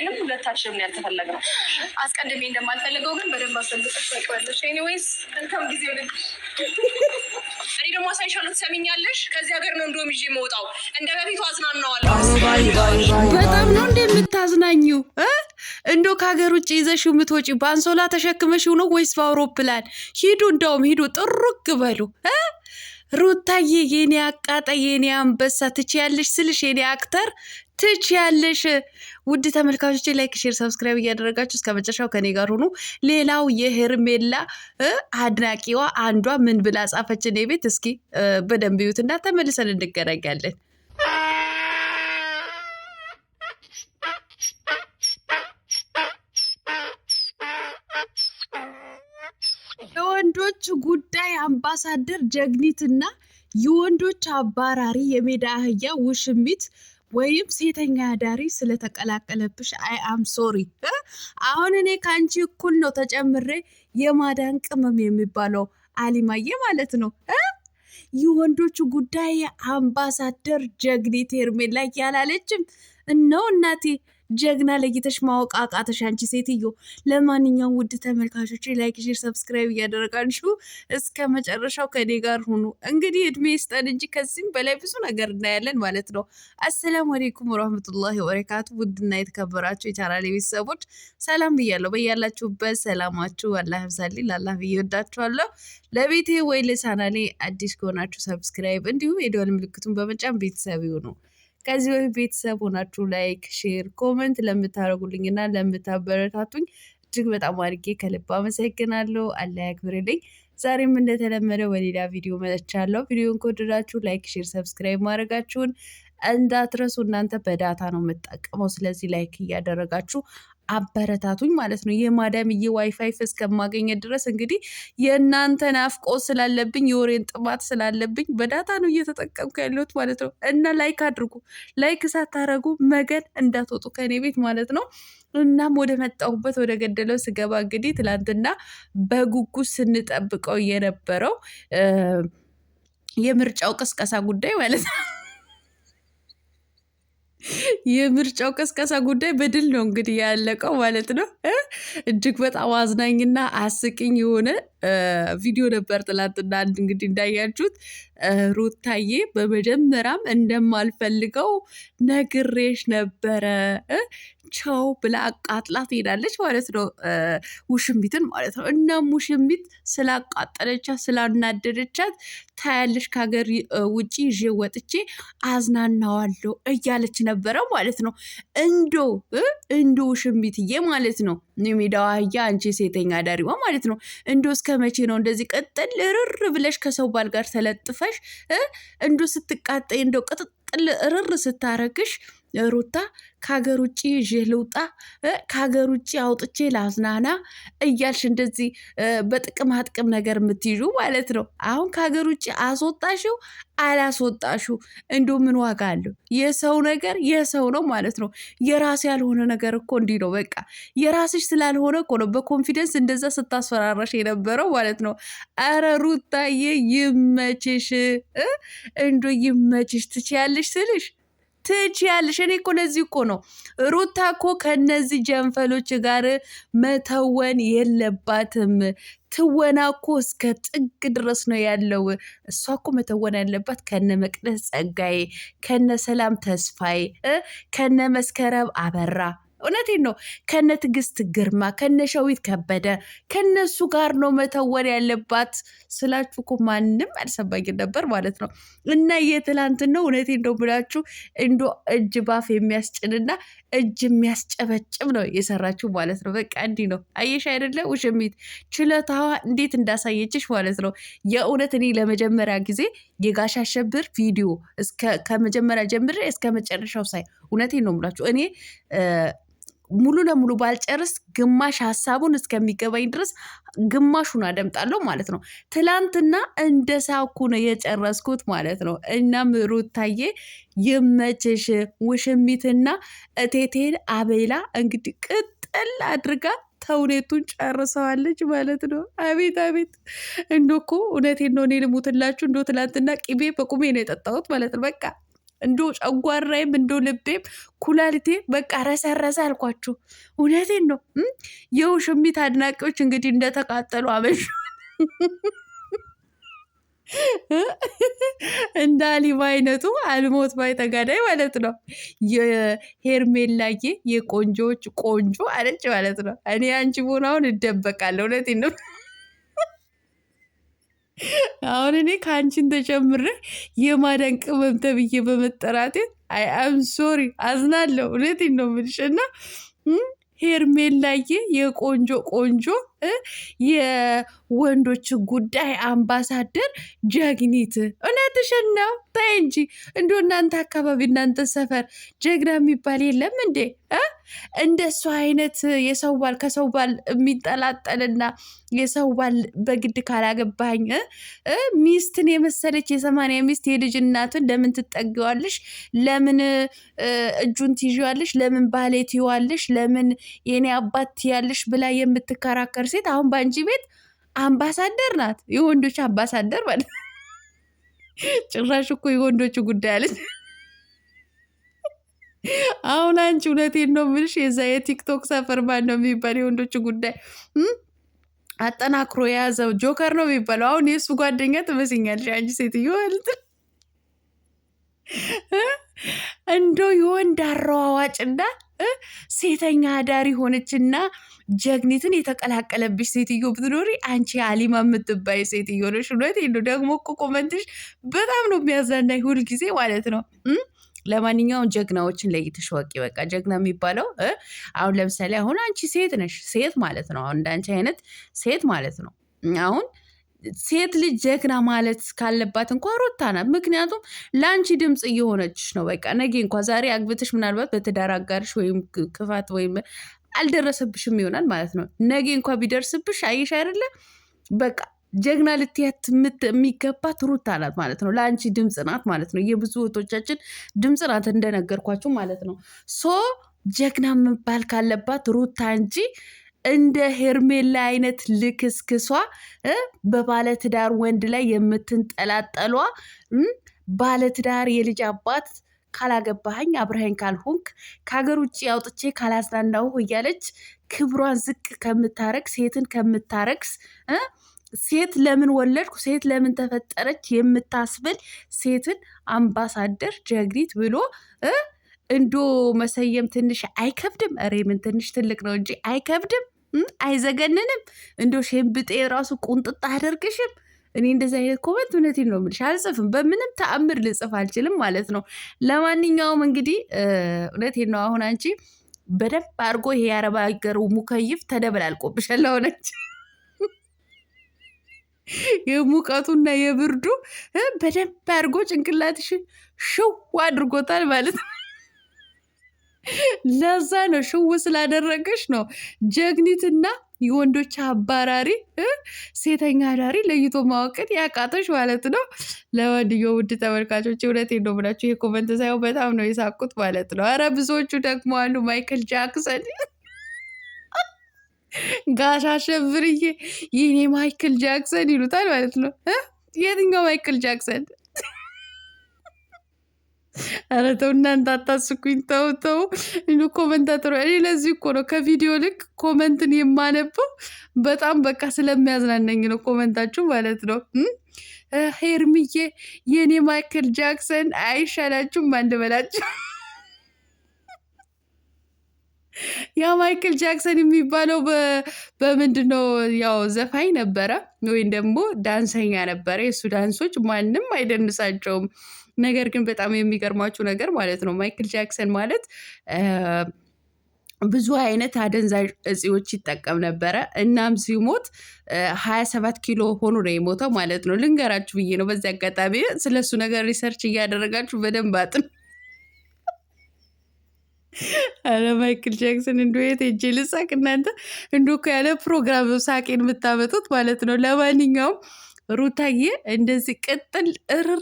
እኔንም ሁለታችንም ያልተፈለገው አስቀድሜ እንደማልፈልገው ግን በደንብ አስፈልገሽ ታውቂዋለሽ። ኤኒዌይስ መልካም ጊዜ ይሁን። እኔ ደግሞ አሳይሻለሁ፣ ትሰሚኛለሽ? ከዚህ ሀገር ነው እንደውም ይዤ የምወጣው። እንደ በፊቱ አዝናናዋለሁ። በጣም ነው እንደምታዝናኙ እንዶ ከሀገር ውጭ ይዘሽው የምትወጪ በአንሶላ ተሸክመሽው ነው ወይስ በአውሮፕላን? ሂዱ፣ እንደውም ሂዱ፣ ጥሩግ በሉ። ሩታዬ የኔ አቃጣይ የኔ አንበሳ ትችያለሽ ስልሽ የኔ አክተር ትችያለሽ። ውድ ተመልካቾች ላይክ፣ ሼር፣ ሰብስክራይብ እያደረጋችሁ እስከ መጨረሻው ከኔ ጋር ሁኑ። ሌላው የሄርሜላ አድናቂዋ አንዷ ምን ብላ ጻፈች? እኔ ቤት እስኪ በደንብ ይዩትና ተመልሰን እንገናኛለን። የወንዶች ጉዳይ አምባሳደር ጀግኒትና የወንዶች አባራሪ የሜዳ አህያ ውሽሚት ወይም ሴተኛ አዳሪ ስለተቀላቀለብሽ አይ አም ሶሪ። አሁን እኔ ከአንቺ እኩል ነው ተጨምሬ የማዳን ቅመም የሚባለው አሊማዬ ማለት ነው። የወንዶች ጉዳይ አምባሳደር ጀግኒት ሄርሜላ ያላለችም እነው እናቴ ጀግና ለይተሽ ማወቅ አቃተሽ አንቺ ሴትዮ። ለማንኛውም ውድ ተመልካቾች ላይክ፣ ሼር፣ ሰብስክራይብ እያደረጋችሁ እስከ መጨረሻው ከኔ ጋር ሁኑ። እንግዲህ እድሜ ይስጠን እንጂ ከዚህም በላይ ብዙ ነገር እናያለን ማለት ነው። አሰላሙ አለይኩም ወራህመቱላሂ ወበረካቱ። ውድና የተከበራችሁ የቻናሌ ቤተሰቦች ሰላም ብያለሁ። በያላችሁበት ሰላማችሁ አላህ ያብዛልኝ። ላላህ ብዬ ወዳችኋለሁ። ለቤቴ ወይ ለቻናሌ አዲስ ከሆናችሁ ሰብስክራይብ እንዲሁም የደወል ምልክቱን በመጫን ቤተሰብ ይሁኑ። ከዚህ በፊት ቤተሰብ ሆናችሁ ላይክ፣ ሼር፣ ኮመንት ለምታደርጉልኝና ለምታበረታቱኝ እጅግ በጣም አድርጌ ከልብ አመሰግናለሁ። አላህ ያክብርልኝ። ዛሬም እንደተለመደው በሌላ ቪዲዮ መጥቻለሁ። ቪዲዮን ከወደዳችሁ ላይክ፣ ሼር፣ ሰብስክራይብ ማድረጋችሁን እንዳትረሱ። እናንተ በዳታ ነው የምጠቀመው፣ ስለዚህ ላይክ እያደረጋችሁ አበረታቱኝ ማለት ነው። የማዳምዬ ዋይፋይ እስከማገኘ ድረስ እንግዲህ የእናንተ ናፍቆት ስላለብኝ የወሬን ጥማት ስላለብኝ በዳታ ነው እየተጠቀምኩ ያለሁት ማለት ነው። እና ላይክ አድርጉ። ላይክ ሳታረጉ መገን እንዳትወጡ ከኔ ቤት ማለት ነው። እናም ወደ መጣሁበት ወደ ገደለው ስገባ እንግዲህ ትላንትና በጉጉት ስንጠብቀው የነበረው የምርጫው ቅስቀሳ ጉዳይ ማለት ነው። የምርጫው ቀስቀሳ ጉዳይ በድል ነው እንግዲህ ያለቀው ማለት ነው። እጅግ በጣም አዝናኝና አስቂኝ የሆነ ቪዲዮ ነበር ትላንትና። እንግዲህ እንዳያችሁት ሩታዬ በመጀመሪያም እንደማልፈልገው ነግሬሽ ነበረ ቻው ብላ አቃጥላ ትሄዳለች ማለት ነው፣ ውሽሚትን ማለት ነው። እናም ውሽሚት ስላቃጠለቻት ስላናደደቻት ታያለሽ ከሀገር ውጭ ይዤ ወጥቼ አዝናናዋለሁ እያለች ነበረ ማለት ነው። እንዶ ውሽሚትዬ ማለት ነው። የሜዳዋ አህያ አንቺ ሴተኛ አዳሪዋ ማለት ነው። እንዶ እስከ መቼ ነው እንደዚህ ቀጥል ርር ብለሽ ከሰው ባል ጋር ተለጥፈሽ እንዶ ስትቃጠይ እንዶ ቅጥል ርር ስታረግሽ ሩታ ከሀገር ውጭ ይዤ ልውጣ ከሀገር ውጭ አውጥቼ ላዝናና እያልሽ እንደዚህ በጥቅም አጥቅም ነገር የምትይዙ ማለት ነው። አሁን ከሀገር ውጭ አስወጣሽው አላስወጣሽው እንዶ ምን ዋጋ አለው? የሰው ነገር የሰው ነው ማለት ነው። የራስ ያልሆነ ነገር እኮ እንዲህ ነው በቃ። የራስሽ ስላልሆነ እኮ ነው በኮንፊደንስ እንደዛ ስታስፈራራሽ የነበረው ማለት ነው። አረ ሩታዬ ይመችሽ፣ እንዶ ይመችሽ። ትችያለሽ ስልሽ ትችያለሽ። እኔ እኮ ለዚህ እኮ ነው ሩታ እኮ ከነዚህ ጀንፈሎች ጋር መተወን የለባትም። ትወና እኮ እስከ ጥግ ድረስ ነው ያለው። እሷ እኮ መተወን ያለባት ከነ መቅደስ ጸጋዬ፣ ከነ ሰላም ተስፋዬ፣ ከነ መስከረም አበራ፣ እውነቴን ነው፣ ከነ ትዕግስት ግርማ፣ ከነ ሸዊት ከበደ ከነሱ ጋር ነው መተወን ያለባት ስላችሁ እኮ ማንም አልሰማኝም ነበር ማለት ነው። እና የትላንትን ነው እውነቴን ነው ብላችሁ እንዶ እጅ ባፍ የሚያስጭንና እጅ የሚያስጨበጭብ ነው የሰራችሁ ማለት ነው። በቃ እንዲህ ነው። አየሽ አይደለ ውሽሚት ችሎታዋ እንዴት እንዳሳየችሽ ማለት ነው። የእውነት እኔ ለመጀመሪያ ጊዜ የጋሽ አሸብር ቪዲዮ ከመጀመሪያ ጀምሬ እስከ መጨረሻው ሳይ እውነቴን ነው ብላችሁ እኔ ሙሉ ለሙሉ ባልጨርስ ግማሽ ሀሳቡን እስከሚገባኝ ድረስ ግማሹን አደምጣለሁ ማለት ነው። ትላንትና እንደ ሳኩ ነው የጨረስኩት ማለት ነው። እናም ሩታዬ ይመችሽ። ውሽሚትና እቴቴን አቤላ እንግዲህ ቅጥል አድርጋ ተውኔቱን ጨርሰዋለች ማለት ነው። አቤት አቤት! እንዶ እኮ እውነቴን ነው። እኔ ልሙትላችሁ እንዶ ትላንትና ቅቤ በቁሜ ነው የጠጣሁት ማለት ነው። በቃ እንዶ ጨጓራዬም እንዶ ልቤም ኩላሊቴ በቃ ረሰረሰ አልኳችሁ። እውነቴን ነው። የውሽሚት አድናቂዎች እንግዲህ እንደተቃጠሉ አመሹ። እንደ አሊማ አይነቱ አልሞት ባይ ተጋዳይ ማለት ነው። የሄርሜላዬ የቆንጆዎች ቆንጆ አለች ማለት ነው። እኔ አንቺ ቦናውን እደበቃለሁ። እውነቴን ነው። አሁን እኔ ከአንቺን ተጨምሬ የማዳን ቅመም ተብዬ በመጠራቴ አም ሶሪ አዝናለሁ። እውነቴን ነው የምልሽ እና ሄርሜላዬ የቆንጆ ቆንጆ የወንዶች ጉዳይ አምባሳደር ጀግኒት፣ እውነትሽን ነው። ተይ እንጂ እንዶ እናንተ አካባቢ እናንተ ሰፈር ጀግና የሚባል የለም እንዴ? እንደሱ አይነት የሰው ባል ከሰው ባል የሚንጠላጠልና የሰው ባል በግድ ካላገባኝ ሚስትን የመሰለች የ80 ሚስት የልጅ እናትን ለምን ትጠጊዋለሽ? ለምን እጁን ትይዣለሽ? ለምን ባሌ ትይዋለሽ? ለምን የኔ አባት ትያለሽ? ብላ የምትከራከር ሴት አሁን በአንቺ ቤት አምባሳደር ናት። የወንዶች አምባሳደር ማለት ጭራሽ እኮ የወንዶቹ ጉዳይ አለች። አሁን አንቺ እውነቴን ነው የምልሽ የዛ የቲክቶክ ሰፈር ማን ነው የሚባል የወንዶቹ ጉዳይ አጠናክሮ የያዘው ጆከር ነው የሚባለው። አሁን የእሱ ጓደኛ ትመስኛለሽ አንቺ ሴትዮ ማለት እንደው የወንድ አረዋዋጭና ሴተኛ አዳሪ ሆነችና ጀግኒትን የተቀላቀለብሽ ሴትዮ ብትኖሪ አንቺ አሊማ የምትባይ ሴትዮ ነሽ። እውነቴን ነው። ደግሞ እኮ ኮመንትሽ በጣም ነው የሚያዝናናኝ ሁልጊዜ ማለት ነው። ለማንኛውም ጀግናዎችን ለይተሽ ወቂ። በቃ ጀግና የሚባለው አሁን ለምሳሌ አሁን አንቺ ሴት ነሽ፣ ሴት ማለት ነው። አሁን እንዳንቺ አይነት ሴት ማለት ነው። አሁን ሴት ልጅ ጀግና ማለት ካለባት እንኳ ሩታ ናት። ምክንያቱም ለአንቺ ድምፅ እየሆነችሽ ነው። በቃ ነገ እንኳ ዛሬ አግብተሽ ምናልባት በትዳር አጋርሽ ወይም ክፋት ወይም አልደረሰብሽም ይሆናል ማለት ነው። ነገ እንኳ ቢደርስብሽ አየሽ አይደለ በቃ ጀግና ልትያት የሚገባት ሩታ ናት ማለት ነው። ለአንቺ ድምፅ ናት ማለት ነው። የብዙ እህቶቻችን ድምፅ ናት እንደነገርኳችሁ ማለት ነው። ሶ ጀግና መባል ካለባት ሩታ እንጂ እንደ ሄርሜላ አይነት ልክስክሷ በባለትዳር ወንድ ላይ የምትንጠላጠሏ ባለትዳር የልጅ አባት ካላገባኸኝ አብረኸኝ ካልሆንክ ከሀገር ውጭ አውጥቼ ካላዝናናው እያለች ክብሯን ዝቅ ከምታረግ ሴትን ከምታረግስ ሴት ለምን ወለድኩ ሴት ለምን ተፈጠረች የምታስብል ሴትን አምባሳደር ጀግኒት ብሎ እንዶ መሰየም ትንሽ አይከብድም? ኧረ ምን ትንሽ ትልቅ ነው እንጂ አይከብድም? አይዘገንንም? እንዶ ሼምብጤ ራሱ ቁንጥጣ አደርግሽም? እኔ እንደዚህ አይነት ኮመንት እውነቴን ነው የምልሽ አልጽፍም። በምንም ተአምር ልጽፍ አልችልም ማለት ነው። ለማንኛውም እንግዲህ እውነቴን ነው። አሁን አንቺ በደንብ አድርጎ ይሄ የአረብ ሀገሩ ሙከይፍ ተደበላልቆብሻል። ሆነች የሙቀቱና የብርዱ በደንብ አድርጎ ጭንቅላትሽን ሽው አድርጎታል ማለት ነው። ለዛ ነው ሽው ስላደረገሽ ነው ጀግኒትና የወንዶች አባራሪ ሴተኛ አዳሪ ለይቶ ማወቅን ያቃተሽ ማለት ነው። ለወንድየው ውድ ተመልካቾች እውነቴን ነው ብላችሁ የኮመንት ሳይሆን በጣም ነው የሳቁት ማለት ነው። ኧረ ብዙዎቹ ደግሞ አሉ ማይክል ጃክሰን ጋሽ አሸብርዬ ይህኔ ማይክል ጃክሰን ይሉታል ማለት ነው። የትኛው ማይክል ጃክሰን? ኧረ ተው እናንተ አታስቁኝ። ተው ተው። ኮመንታተሩ እኔ ለዚህ እኮ ነው ከቪዲዮ ልክ ኮመንትን የማነበው በጣም በቃ ስለሚያዝናነኝ ነው ኮመንታችሁ ማለት ነው። ሄርሚዬ የኔ ማይክል ጃክሰን አይሻላችሁም? አንድ በላችሁ። ያ ማይክል ጃክሰን የሚባለው በምንድን ነው? ያው ዘፋኝ ነበረ ወይም ደግሞ ዳንሰኛ ነበረ። የእሱ ዳንሶች ማንም አይደንሳቸውም። ነገር ግን በጣም የሚገርማችሁ ነገር ማለት ነው ማይክል ጃክሰን ማለት ብዙ አይነት አደንዛዥ እጽዎች ይጠቀም ነበረ። እናም ሲሞት 27 ኪሎ ሆኖ ነው የሞተው ማለት ነው። ልንገራችሁ ብዬ ነው በዚህ አጋጣሚ። ስለሱ ነገር ሪሰርች እያደረጋችሁ በደንብ አጥኑ። አረ ማይክል ጃክሰን እንዶ የት ሄጄ ልሳቅ እናንተ? እንዶ እኮ ያለ ፕሮግራም ሳቄን የምታመጡት ማለት ነው። ለማንኛውም ሩታዬ እንደዚህ ቅጥል እርር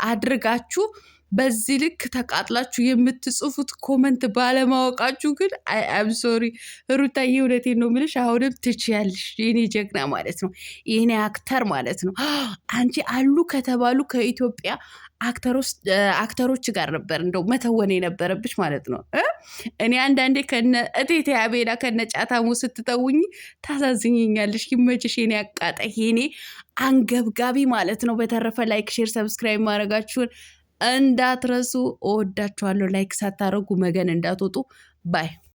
አድርጋችሁ በዚህ ልክ ተቃጥላችሁ የምትጽፉት ኮመንት ባለማወቃችሁ ግን አም ሶሪ ሩታዬ፣ እውነቴን ነው የምልሽ። አሁንም ትችያለሽ የኔ ጀግና ማለት ነው፣ የኔ አክተር ማለት ነው። አንቺ አሉ ከተባሉ ከኢትዮጵያ አክተሮች ጋር ነበር እንደው መተወን የነበረብሽ ማለት ነው። እኔ አንዳንዴ ከነ እቴቴ አቤላ ከነ ጫታሙ ስትተውኝ ታሳዝኝኛለሽ። ይመችሽ የኔ አቃጣይ፣ የኔ አንገብጋቢ ማለት ነው። በተረፈ ላይክ፣ ሼር፣ ሰብስክራይብ ማድረጋችሁን እንዳትረሱ። እወዳችኋለሁ። ላይክ ሳታረጉ መገን እንዳትወጡ ባይ